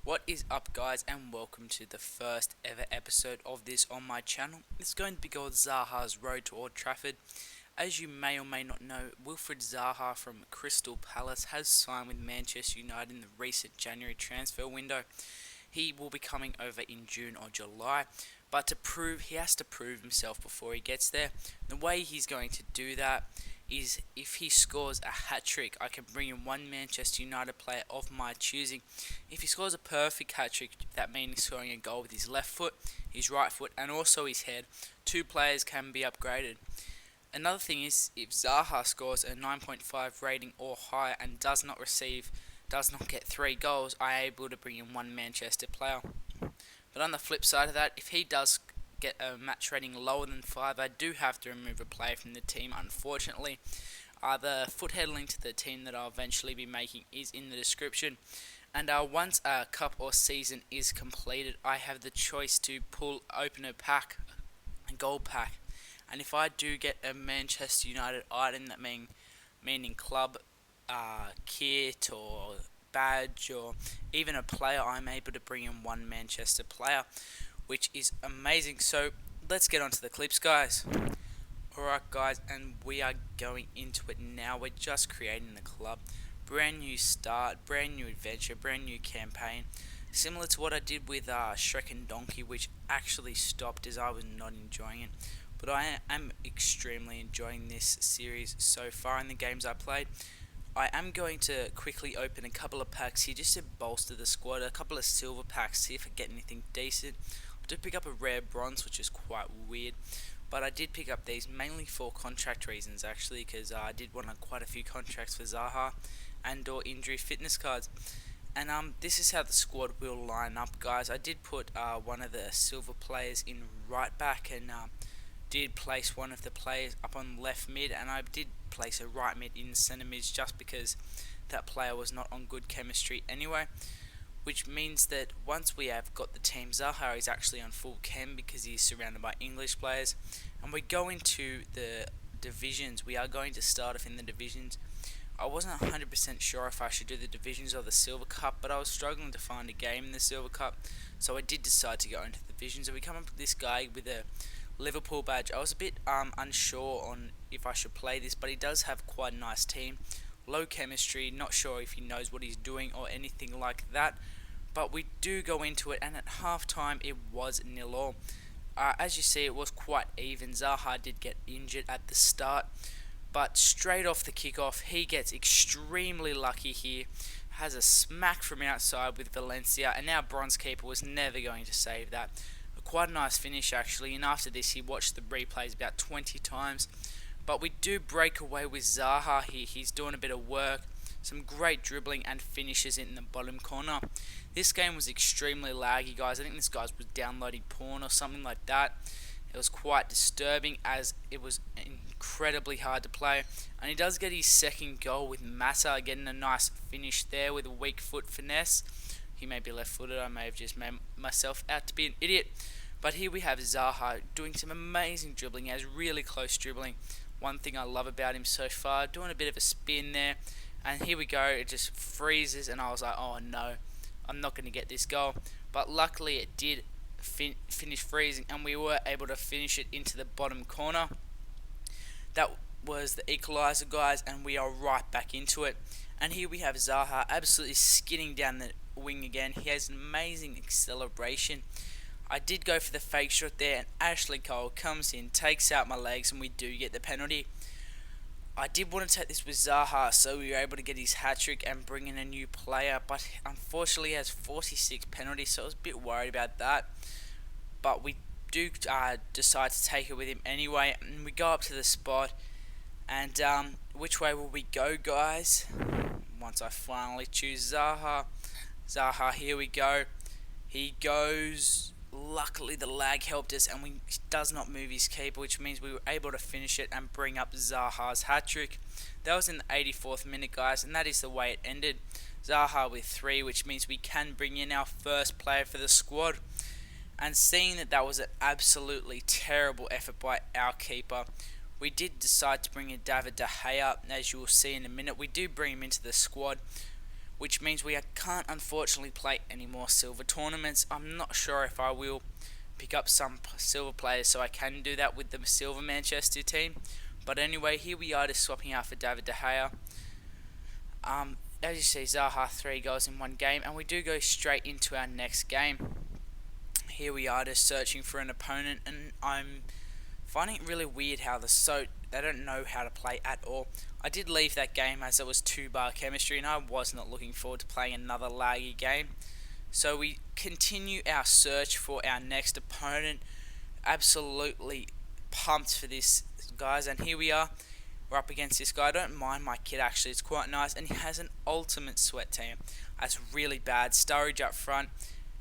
What is up, guys, and welcome to the first ever episode of this on my channel. It's going to be called Zahas Road to Old Trafford. As you may or may not know, Wilfried Zaha from Crystal Palace has signed with Manchester United in the recent January transfer window. He will be coming over in June or July, but he has to prove himself before he gets there. The way he's going to do that is if he scores a hat-trick, I can bring in one Manchester United player of my choosing. If he scores a perfect hat-trick, that means scoring a goal with his left foot, his right foot, and also his head. Two players can be upgraded. Another thing is, if Zaha scores a 9.5 rating or higher and does not get 3 goals, I am able to bring in one Manchester player. But on the flip side of that, if he does get a match rating lower than 5, I do have to remove a player from the team, unfortunately. The foothead link to the team that I'll eventually be making is in the description. And once a cup or season is completed, I have the choice to open a gold pack. And if I do get a Manchester United item, that meaning club kit or badge or even a player, I'm able to bring in one Manchester player, which is amazing. So let's get on to the clips, guys. Alright, guys, and we are going into it now. We're just creating the club. Brand new start, brand new adventure, brand new campaign. Similar to what I did with Shrek and Donkey, which actually stopped as I was not enjoying it. But I am extremely enjoying this series so far in the games I played. I am going to quickly open a couple of packs here just to bolster the squad. A couple of silver packs, see if I get anything decent. I did pick up a rare bronze, which is quite weird. But I did pick up these mainly for contract reasons, actually, because I did want quite a few contracts for Zaha and or injury fitness cards. And this is how the squad will line up, guys. I did put one of the silver players in right back and did place one of the players up on left mid, and I did place a right mid in centre mid just because that player was not on good chemistry anyway, which means that once we have got the team, Zaha is actually on full chem because he's surrounded by English players, and we go into the divisions. We are going to start off in the divisions. I wasn't 100% sure if I should do the divisions or the Silver Cup, but I was struggling to find a game in the Silver Cup, so I did decide to go into the divisions. And we come up with this guy with a Liverpool badge. I was a bit unsure on if I should play this, but he does have quite a nice team. Low chemistry, not sure if he knows what he's doing or anything like that. But we do go into it, and at halftime it was 0-0. As you see, it was quite even. Zaha did get injured at the start, but straight off the kickoff, he gets extremely lucky here. Has a smack from outside with Valencia, and our bronze keeper was never going to save that. Quite a nice finish, actually, and after this he watched the replays about 20 times. But we do break away with Zaha here. He's doing a bit of work, some great dribbling and finishes in the bottom corner. This game was extremely laggy, guys. I think this guy was downloading porn or something like that. It was quite disturbing as it was incredibly hard to play. And he does get his second goal with Mata, getting a nice finish there with a weak foot finesse. He may be left-footed. I may have just made myself out to be an idiot. But here we have Zaha doing some amazing dribbling. He has really close dribbling. One thing I love about him so far, doing a bit of a spin there. And here we go, it just freezes, and I was like, oh no, I'm not going to get this goal. But luckily it did finish freezing, and we were able to finish it into the bottom corner. That was the equaliser, guys, and we are right back into it. And here we have Zaha absolutely skidding down the wing again. He has an amazing acceleration. I did go for the fake shot there, and Ashley Cole comes in, takes out my legs, and we do get the penalty. I did want to take this with Zaha, so we were able to get his hat-trick and bring in a new player, but unfortunately he has 46 penalties, so I was a bit worried about that. But we do decide to take it with him anyway, and we go up to the spot, and which way will we go, guys? Once I finally choose Zaha, here we go. He goes. Luckily the lag helped us, and he does not move his keeper, which means we were able to finish it and bring up Zaha's hat-trick. That was in the 84th minute, guys, and that is the way it ended. Zaha with 3, which means we can bring in our first player for the squad. And seeing that was an absolutely terrible effort by our keeper, we did decide to bring in David De Gea. As you will see in a minute, we do bring him into the squad. which means we can't unfortunately play any more silver tournaments. I'm not sure if I will pick up some silver players so I can do that with the silver Manchester team. But anyway, here we are just swapping out for David De Gea. As you see, Zaha 3 goals in one game, and we do go straight into our next game. Here we are just searching for an opponent, and I'm finding it really weird how they don't know how to play at all. I did leave that game as it was 2-bar chemistry, and I was not looking forward to playing another laggy game. So we continue our search for our next opponent. Absolutely pumped for this, guys, and here we are. We're up against this guy. I don't mind my kit actually, it's quite nice, and he has an ultimate sweat team. That's really bad. Sturridge up front,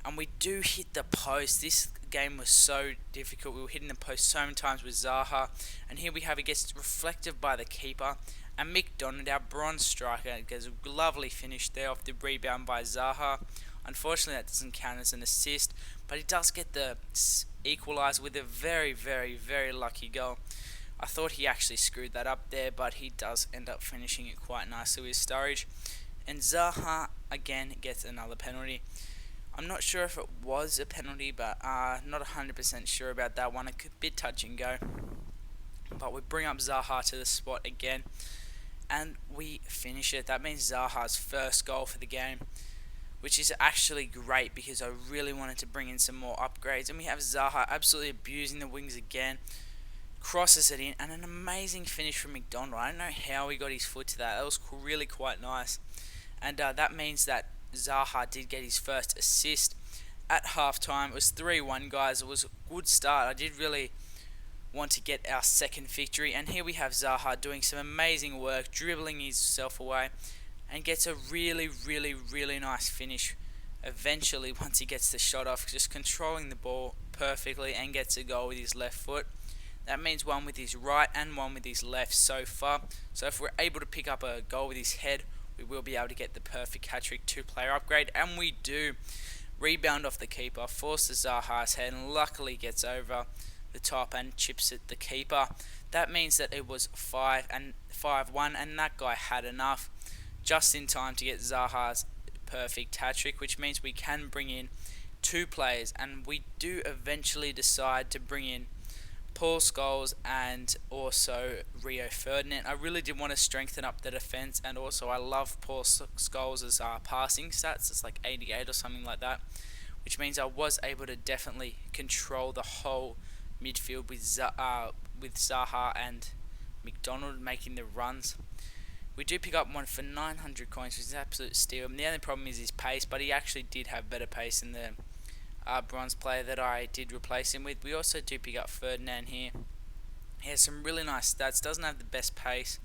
and we do hit the post. This game was so difficult. We were hitting the post so many times with Zaha, and here we have, it gets reflected by the keeper, and McDonald, our bronze striker, gets a lovely finish there off the rebound by Zaha. Unfortunately, that doesn't count as an assist, but he does get the equaliser with a very, very, very lucky goal. I thought he actually screwed that up there, but he does end up finishing it quite nicely with Sturridge. And Zaha again gets another penalty. I'm not sure if it was a penalty, but not 100% sure about that one. A bit touch and go. But we bring up Zaha to the spot again, and we finish it. That means Zaha's first goal for the game, which is actually great because I really wanted to bring in some more upgrades. And we have Zaha absolutely abusing the wings again. Crosses it in, and an amazing finish from McDonald. I don't know how he got his foot to that. That was really quite nice. And that means that Zaha did get his first assist at halftime. It was 3-1, guys. It was a good start. I did really want to get our second victory. And here we have Zaha doing some amazing work, dribbling himself away, and gets a really, really, really nice finish. Eventually, once he gets the shot off, just controlling the ball perfectly, and gets a goal with his left foot. That means one with his right and one with his left so far. So if we're able to pick up a goal with his head, we will be able to get the perfect hat-trick 2-player upgrade, and we do. Rebound off the keeper, forces Zaha's head, and luckily gets over the top and chips at the keeper. That means that it was 5-1, and that guy had enough just in time to get Zaha's perfect hat-trick, which means we can bring in 2 players, and we do eventually decide to bring in Paul Scholes and also Rio Ferdinand. I really did want to strengthen up the defense, and also I love Paul Scholes' passing stats. It's like 88 or something like that, which means I was able to definitely control the whole midfield with Zaha and McDonald making the runs. We do pick up one for 900 coins, which is an absolute steal. And the only problem is his pace, but he actually did have better pace than the bronze player that I did replace him with. We also do pick up Ferdinand here. He has some really nice stats, doesn't have the best pace.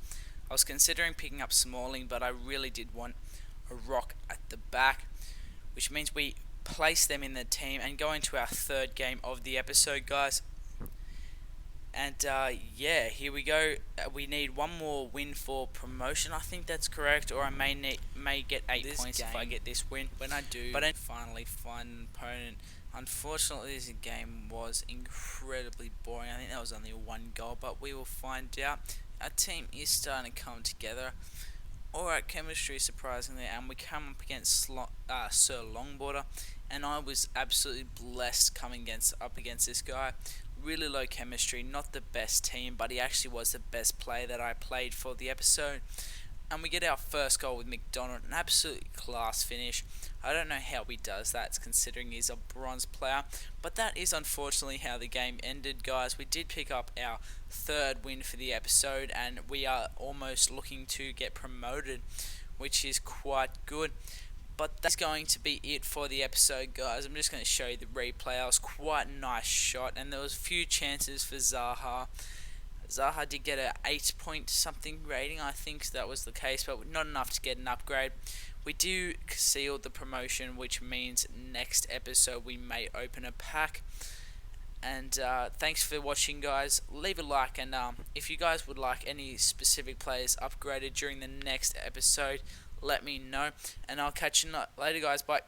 I was considering picking up Smalling, but I really did want a rock at the back, which means we place them in the team and go into our third game of the episode, guys. And yeah, here we go. We need one more win for promotion. I think that's correct, or I may get 8 points if I get this win. When I do, but I finally find an opponent. Unfortunately, this game was incredibly boring. I think that was only a 1 goal, but we will find out. Our team is starting to come together. Alright, chemistry surprisingly, and we come up against Sir Longboarder, and I was absolutely blessed coming up against this guy. Really low chemistry, not the best team, but he actually was the best player that I played for the episode. And we get our first goal with McDonald, an absolutely class finish. I don't know how he does that, considering he's a bronze player, but that is unfortunately how the game ended, guys. We did pick up our third win for the episode, and we are almost looking to get promoted, which is quite good. But that's going to be it for the episode, guys. I'm just going to show you the replay. It was quite a nice shot, and there was a few chances for Zaha. Zaha did get a 8 point something rating, I think that was the case, but not enough to get an upgrade. We do seal the promotion, which means next episode we may open a pack. And thanks for watching, guys. Leave a like, and if you guys would like any specific players upgraded during the next episode, let me know, and I'll catch you later, guys. Bye.